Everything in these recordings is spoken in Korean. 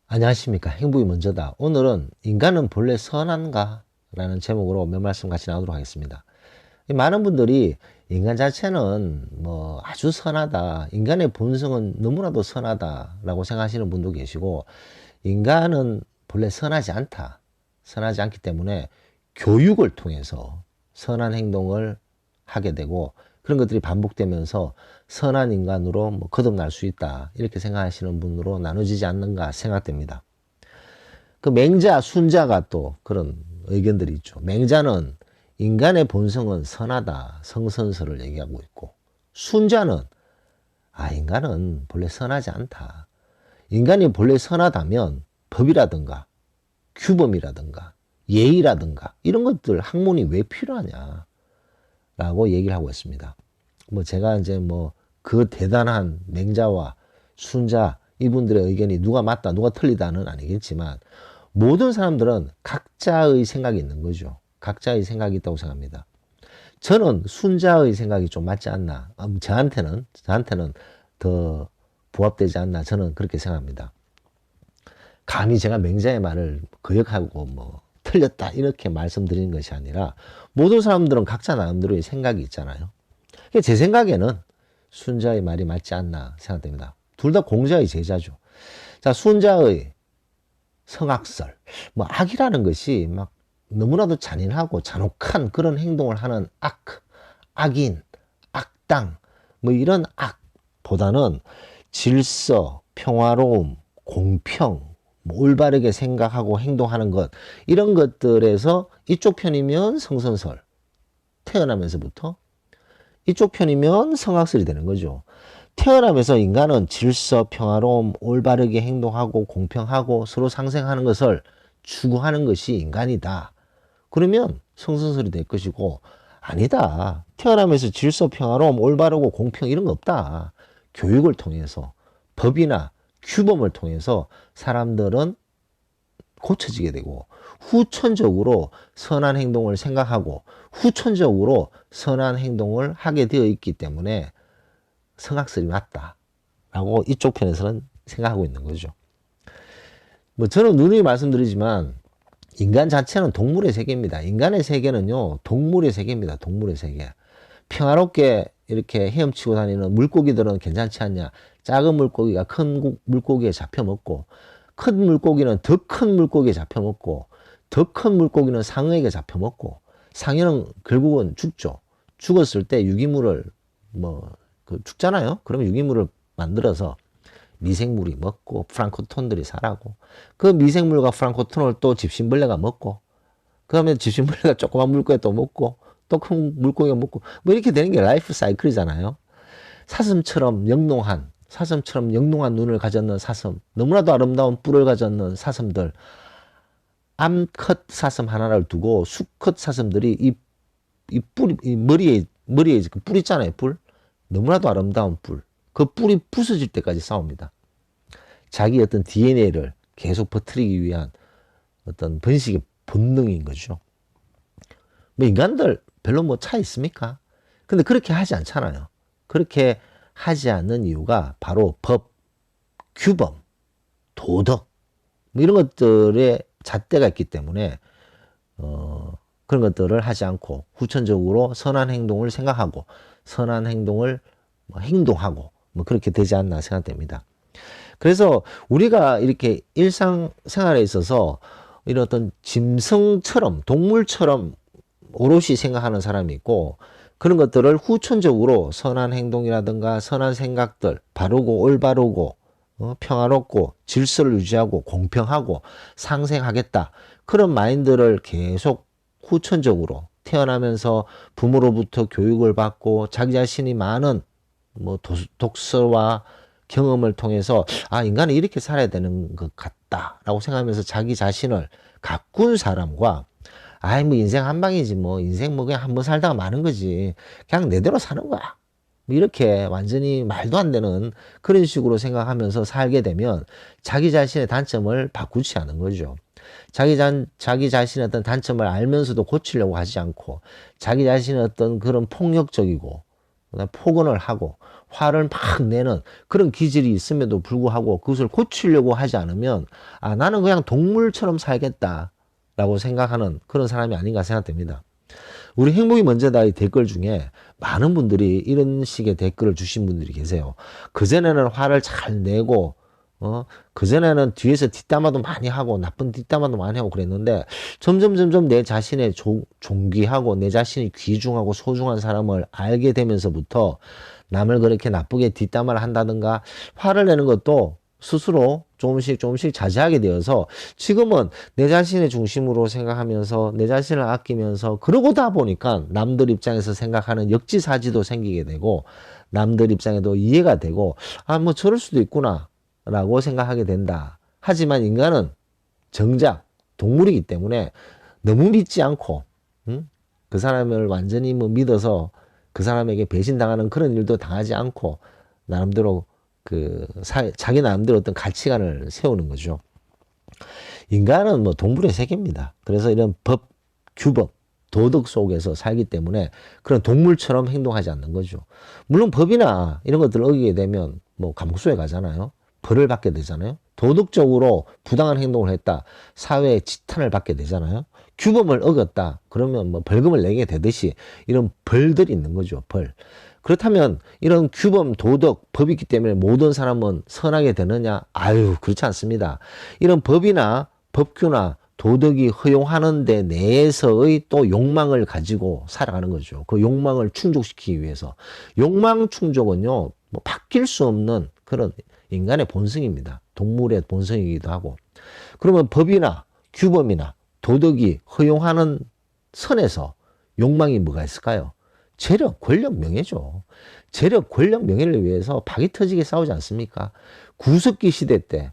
안녕하십니까. 행복이 먼저다. 오늘은 인간은 본래 선한가? 라는 제목으로 몇 말씀 같이 나누도록 하겠습니다. 많은 분들이 인간 자체는 뭐 아주 선하다. 인간의 본성은 너무나도 선하다. 라고 생각하시는 분도 계시고, 인간은 본래 선하지 않다. 선하지 않기 때문에 교육을 통해서 선한 행동을 하게 되고, 그런 것들이 반복되면서 선한 인간으로 거듭날 수 있다. 이렇게 생각하시는 분으로 나눠지지 않는가 생각됩니다. 그 맹자, 순자가 또 그런 의견들이 있죠. 맹자는 인간의 본성은 선하다. 성선설을 얘기하고 있고, 순자는 인간은 본래 선하지 않다. 인간이 본래 선하다면 법이라든가 규범이라든가 예의라든가 이런 것들 학문이 왜 필요하냐 라고 얘기를 하고 있습니다. 제가 이제 그 대단한 맹자와 순자 이분들의 의견이 누가 맞다 누가 틀리다는 아니겠지만, 모든 사람들은 각자의 생각이 있는 거죠. 각자의 생각이 있다고 생각합니다. 저는 순자의 생각이 좀 맞지 않나, 저한테는 더 부합되지 않나, 저는 그렇게 생각합니다. 감히 제가 맹자의 말을 거역하고 틀렸다 이렇게 말씀드리는 것이 아니라, 모든 사람들은 각자 나름대로의 생각이 있잖아요. 제 생각에는 순자의 말이 맞지 않나 생각됩니다. 둘 다 공자의 제자죠. 자, 순자의 성악설, 악이라는 것이 막 너무나도 잔인하고 잔혹한 그런 행동을 하는 악인, 악당, 이런 악보다는 질서, 평화로움, 공평, 올바르게 생각하고 행동하는 것, 이런 것들에서 이쪽 편이면 성선설, 태어나면서부터 이쪽 편이면 성악설이 되는 거죠. 태어나면서 인간은 질서, 평화로움, 올바르게 행동하고 공평하고 서로 상생하는 것을 추구하는 것이 인간이다. 그러면 성선설이 될 것이고, 아니다. 태어나면서 질서, 평화로움, 올바르고 공평 이런 거 없다. 교육을 통해서 법이나 규범을 통해서 사람들은 고쳐지게 되고, 후천적으로 선한 행동을 생각하고 후천적으로 선한 행동을 하게 되어 있기 때문에 성악설이 맞다라고 이쪽 편에서는 생각하고 있는 거죠. 저는 누누이 말씀드리지만 인간 자체는 동물의 세계입니다. 인간의 세계는요, 동물의 세계입니다. 동물의 세계. 평화롭게 이렇게 헤엄치고 다니는 물고기들은 괜찮지 않냐. 작은 물고기가 큰 물고기에 잡혀 먹고, 큰 물고기는 더 큰 물고기에 잡혀 먹고, 더 큰 물고기는 상어에게 잡혀 먹고, 상어는 결국은 죽죠. 죽었을 때 유기물을 죽잖아요. 그러면 유기물을 만들어서 미생물이 먹고 플랑크톤들이 살아고, 그 미생물과 플랑크톤을 또 집신벌레가 먹고, 그러면 집신벌레가 조그만 물고기 또 먹고, 또 큰 물고기가 먹고, 이렇게 되는 게 라이프 사이클이잖아요. 사슴처럼 영롱한 눈을 가졌는 사슴, 너무나도 아름다운 뿔을 가졌는 사슴들, 암컷 사슴 하나를 두고 수컷 사슴들이 이 머리에 그 뿔 있잖아요. 뿔. 너무나도 아름다운 뿔. 그 뿔이 부서질 때까지 싸웁니다. 자기 어떤 DNA를 계속 퍼뜨리기 위한 어떤 번식의 본능인 거죠. 인간들 별로 차이 있습니까? 근데 그렇게 하지 않잖아요. 그렇게 하지 않는 이유가 바로 법, 규범, 도덕, 이런 것들의 잣대가 있기 때문에 그런 것들을 하지 않고 후천적으로 선한 행동을 생각하고 선한 행동을 행동하고 그렇게 되지 않나 생각됩니다. 그래서 우리가 이렇게 일상생활에 있어서 이런 어떤 짐승처럼, 동물처럼 오롯이 생각하는 사람이 있고, 그런 것들을 후천적으로 선한 행동이라든가 선한 생각들, 바르고 올바르고 평화롭고 질서를 유지하고 공평하고 상생하겠다, 그런 마인드를 계속 후천적으로 태어나면서 부모로부터 교육을 받고 자기 자신이 많은 독서와 경험을 통해서 인간은 이렇게 살아야 되는 것 같다라고 생각하면서 자기 자신을 가꾼 사람과, 인생 한 방이지 인생 그냥 한 번 살다가 마는 거지, 그냥 내대로 사는 거야, 이렇게 완전히 말도 안 되는 그런 식으로 생각하면서 살게 되면 자기 자신의 단점을 바꾸지 않은 거죠. 자기 자신의 어떤 단점을 알면서도 고치려고 하지 않고, 자기 자신의 어떤 그런 폭력적이고 포근을 하고 화를 막 내는 그런 기질이 있음에도 불구하고 그것을 고치려고 하지 않으면 아, 나는 그냥 동물처럼 살겠다라고 생각하는 그런 사람이 아닌가 생각됩니다. 우리 행복이 먼저다 이 댓글 중에 많은 분들이 이런 식의 댓글을 주신 분들이 계세요. 그전에는 화를 잘 내고 그전에는 뒤에서 뒷담화도 많이 하고 나쁜 뒷담화도 많이 하고 그랬는데 점점 내 자신의 존귀하고 내 자신이 귀중하고 소중한 사람을 알게 되면서부터 남을 그렇게 나쁘게 뒷담화를 한다든가 화를 내는 것도 스스로 조금씩 자제하게 되어서 지금은 내 자신의 중심으로 생각하면서 내 자신을 아끼면서 그러고다 보니까 남들 입장에서 생각하는 역지사지도 생기게 되고 남들 입장에도 이해가 되고 아, 뭐 저럴 수도 있구나 라고 생각하게 된다. 하지만 인간은 정작 동물이기 때문에 너무 믿지 않고 그 사람을 완전히 뭐 믿어서 그 사람에게 배신당하는 그런 일도 당하지 않고 나름대로 자기 나름대로 어떤 가치관을 세우는 거죠. 인간은 뭐 동물의 세계입니다. 그래서 이런 법, 규범, 도덕 속에서 살기 때문에 그런 동물처럼 행동하지 않는 거죠. 물론 법이나 이런 것들을 어기게 되면 뭐 감옥소에 가잖아요. 벌을 받게 되잖아요. 도덕적으로 부당한 행동을 했다. 사회의 지탄을 받게 되잖아요. 규범을 어겼다. 그러면 뭐 벌금을 내게 되듯이 이런 벌들이 있는 거죠. 벌. 그렇다면 이런 규범, 도덕, 법이 있기 때문에 모든 사람은 선하게 되느냐? 아유, 그렇지 않습니다. 이런 법이나 법규나 도덕이 허용하는 데 내에서의 또 욕망을 가지고 살아가는 거죠. 그 욕망을 충족시키기 위해서. 욕망 충족은요, 뭐 바뀔 수 없는 그런 인간의 본성입니다. 동물의 본성이기도 하고. 그러면 법이나 규범이나 도덕이 허용하는 선에서 욕망이 뭐가 있을까요? 재력, 권력, 명예죠. 재력, 권력, 명예를 위해서 박이 터지게 싸우지 않습니까? 구석기 시대 때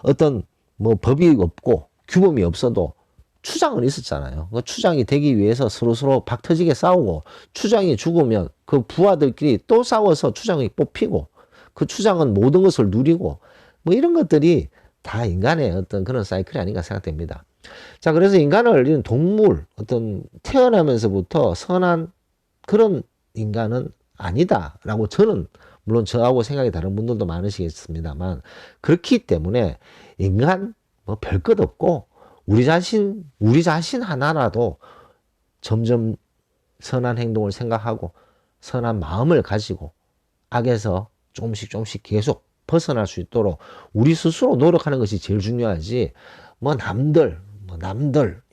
어떤 뭐 법이 없고 규범이 없어도 추장은 있었잖아요. 그 추장이 되기 위해서 서로 박 터지게 싸우고 추장이 죽으면 그 부하들끼리 또 싸워서 추장이 뽑히고 그 추장은 모든 것을 누리고 뭐 이런 것들이 다 인간의 어떤 그런 사이클이 아닌가 생각됩니다. 자, 그래서 인간을 이런 동물, 어떤 태어나면서부터 선한 그런 인간은 아니다라고 저는 물론 저하고 생각이 다른 분들도 많으시겠습니다만 그렇기 때문에 인간 뭐 별 것 없고 우리 자신 하나라도 점점 선한 행동을 생각하고 선한 마음을 가지고 악에서 조금씩 계속 벗어날 수 있도록 우리 스스로 노력하는 것이 제일 중요하지 뭐 남들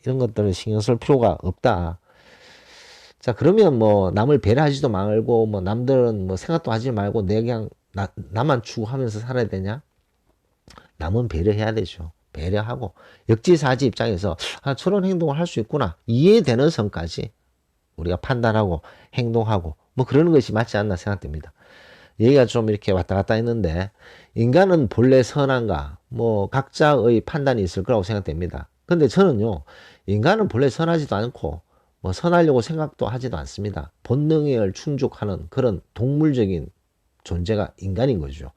이런 것들을 신경 쓸 필요가 없다. 자, 그러면 뭐 남을 배려하지도 말고 뭐 남들은 뭐 생각도 하지 말고 내 그냥 나만 추구하면서 살아야 되냐? 남은 배려해야 되죠. 배려하고 역지사지 입장에서 아, 저런 행동을 할 수 있구나. 이해되는 선까지 우리가 판단하고 행동하고 뭐 그러는 것이 맞지 않나 생각됩니다. 얘기가 좀 이렇게 왔다 갔다 했는데 인간은 본래 선한가? 뭐 각자의 판단이 있을 거라고 생각됩니다. 근데 저는요. 인간은 본래 선하지도 않고 뭐 선하려고 생각도 하지도 않습니다. 본능을 충족하는 그런 동물적인 존재가 인간인 거죠.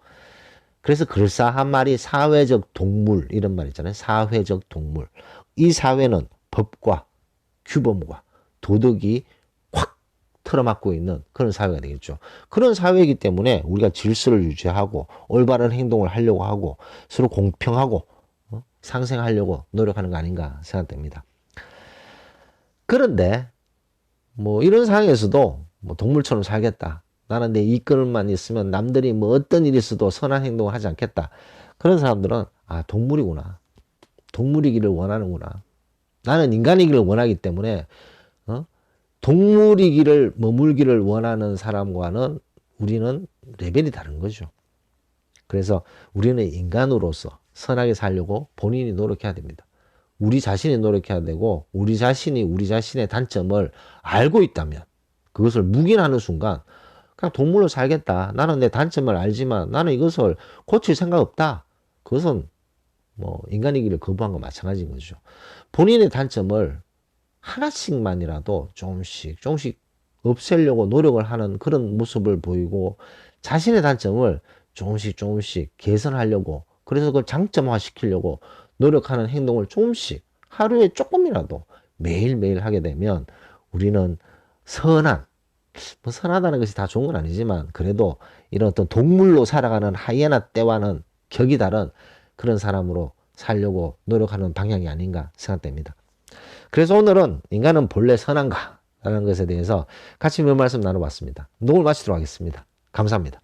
그래서 그럴싸한 말이 사회적 동물 이런 말 있잖아요. 사회적 동물. 이 사회는 법과 규범과 도덕이 확 틀어막고 있는 그런 사회가 되겠죠. 그런 사회이기 때문에 우리가 질서를 유지하고 올바른 행동을 하려고 하고 서로 공평하고 상생하려고 노력하는 거 아닌가 생각됩니다. 그런데 뭐 이런 상황에서도 뭐 동물처럼 살겠다. 나는 내 이끌만 있으면 남들이 뭐 어떤 일이 있어도 선한 행동을 하지 않겠다. 그런 사람들은 아, 동물이구나. 동물이기를 원하는구나. 나는 인간이기를 원하기 때문에 동물이기를 머물기를 원하는 사람과는 우리는 레벨이 다른 거죠. 그래서 우리는 인간으로서 선하게 살려고 본인이 노력해야 됩니다. 우리 자신이 노력해야 되고 우리 자신이 우리 자신의 단점을 알고 있다면 그것을 묵인하는 순간 그냥 동물로 살겠다. 나는 내 단점을 알지만 나는 이것을 고칠 생각 없다. 그것은 뭐 인간이기를 거부한 거 마찬가지인 거죠. 본인의 단점을 하나씩만이라도 조금씩 없애려고 노력을 하는 그런 모습을 보이고 자신의 단점을 조금씩 개선하려고 그래서 그걸 장점화 시키려고 노력하는 행동을 조금씩 하루에 조금이라도 매일매일 하게 되면 우리는 선한 뭐 선하다는 것이 다 좋은 건 아니지만 그래도 이런 어떤 동물로 살아가는 하이에나 떼와는 격이 다른 그런 사람으로 살려고 노력하는 방향이 아닌가 생각됩니다. 그래서 오늘은 인간은 본래 선한가? 라는 것에 대해서 같이 몇 말씀 나눠봤습니다. 녹음을 마치도록 하겠습니다. 감사합니다.